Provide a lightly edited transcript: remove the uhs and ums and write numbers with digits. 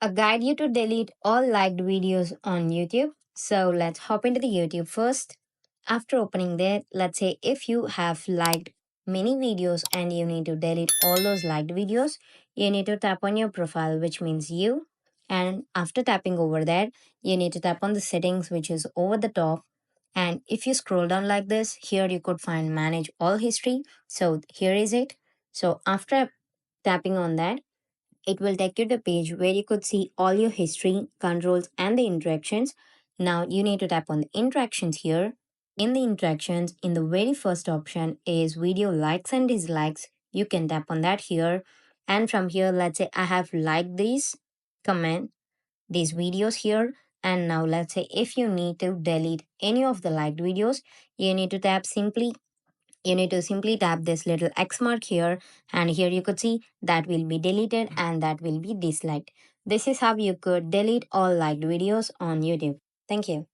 a guide you to delete all liked videos on YouTube. So let's hop into the YouTube first. After opening there, let's say if you have liked many videos and you need to delete all those liked videos, you need to tap on your profile, which means you. And after tapping over that, you need to tap on the settings, which is over the top. And if you scroll down like this, here you could find manage all history. So here is it. So after tapping on that, it will take you to the page where you could see all your history, controls, and the interactions. Now you need to tap on the interactions here. In the interactions, in the very first option is video likes and dislikes. You can tap on that here. And from here, let's say I have liked these comment, these videos here. And now let's say if you need to delete any of the liked videos, you need to simply tap this little X mark here, and here you could see that will be deleted and that will be disliked. This is how you could delete all liked videos on YouTube. Thank you.